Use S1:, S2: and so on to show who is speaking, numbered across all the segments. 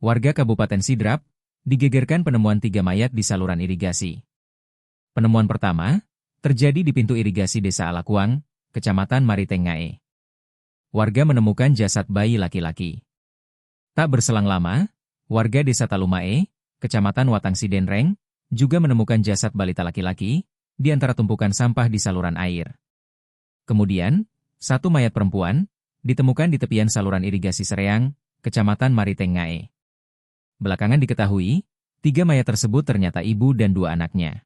S1: Warga Kabupaten Sidrap digegerkan penemuan 3 mayat di saluran irigasi. Penemuan pertama terjadi di pintu irigasi Desa Alakuang, Kecamatan Maritengae. Warga menemukan jasad bayi laki-laki. Tak berselang lama, warga Desa Talumae, Kecamatan Watangsidenreng, juga menemukan jasad balita laki-laki di antara tumpukan sampah di saluran air. Kemudian, 1 mayat perempuan ditemukan di tepian saluran irigasi Sereang, Kecamatan Maritengae. Belakangan diketahui, 3 mayat tersebut ternyata ibu dan 2 anaknya.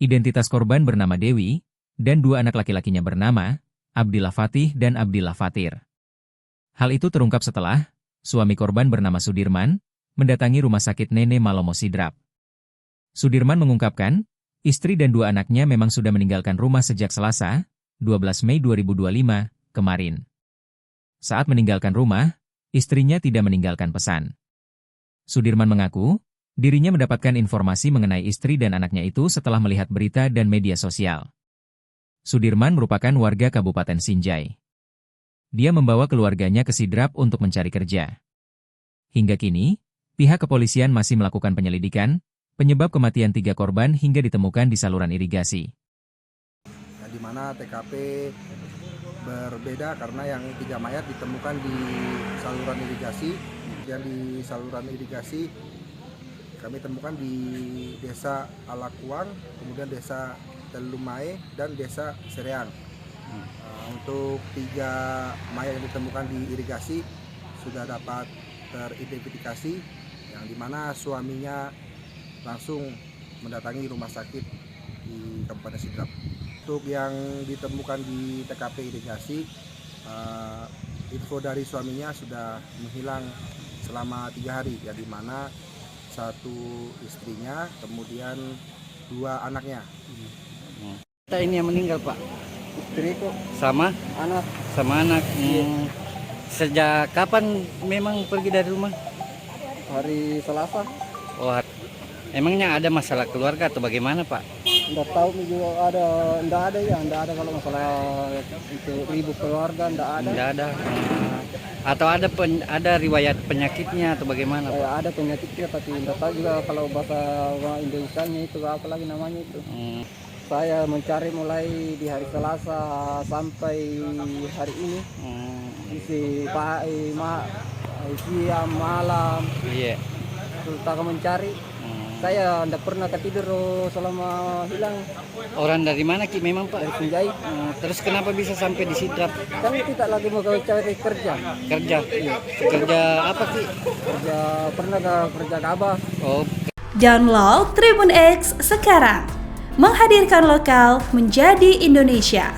S1: Identitas korban bernama Dewi, dan 2 anak laki-lakinya bernama Abdillah Fatih dan Abdillah Fatir. Hal itu terungkap setelah suami korban bernama Sudirman mendatangi Rumah Sakit Nene Malomo Sidrap. Sudirman mengungkapkan, istri dan 2 anaknya memang sudah meninggalkan rumah sejak Selasa, 12 Mei 2025, kemarin. Saat meninggalkan rumah, istrinya tidak meninggalkan pesan. Sudirman mengaku, dirinya mendapatkan informasi mengenai istri dan anaknya itu setelah melihat berita dan media sosial. Sudirman merupakan warga Kabupaten Sinjai. Dia membawa keluarganya ke Sidrap untuk mencari kerja. Hingga kini, pihak kepolisian masih melakukan penyelidikan penyebab kematian 3 korban hingga ditemukan di saluran irigasi.
S2: Di mana TKP berbeda karena yang 3 mayat ditemukan di saluran irigasi. Kemudian di saluran irigasi kami temukan di Desa Alakuang, kemudian Desa Talumae, dan Desa Sereang. Untuk 3 mayat yang ditemukan di irigasi sudah dapat teridentifikasi, yang dimana suaminya langsung mendatangi rumah sakit di Kabupaten Sidrap. Untuk yang ditemukan di TKP irigasi, info dari suaminya sudah menghilang selama 3 hari, ya, di mana 1 istrinya, kemudian 2 anaknya.
S3: Kita ini yang meninggal, Pak.
S2: Istriku
S3: Sama anak. Sejak kapan memang pergi dari rumah?
S2: hari Selasa.
S3: Oh, emangnya ada masalah keluarga atau bagaimana, Pak?
S2: Nggak tahu juga nggak ada kalau masalah itu ribut keluarga, nggak ada.
S3: Tidak ada. Atau ada riwayat penyakitnya atau bagaimana, Pak?
S2: Ada penyakitnya, tapi nggak tahu juga kalau bahasa Indonesianya itu apa lagi namanya itu. Saya mencari mulai di hari Selasa sampai hari ini. Isi siang malam.
S3: Iya.
S2: Kita mencari. Saya tidak pernah ketidur selama hilang.
S3: Orang dari mana, Ki, memang, Pak?
S2: Dari Sinjai.
S3: Terus kenapa bisa sampai di Sidrap?
S2: Kan kita lagi mau cari kerja.
S3: Kerja? Iya. Kerja apa, Ki?
S2: Kerja gabah.
S3: Oh.
S4: Download Tribun X sekarang. Menghadirkan lokal menjadi Indonesia.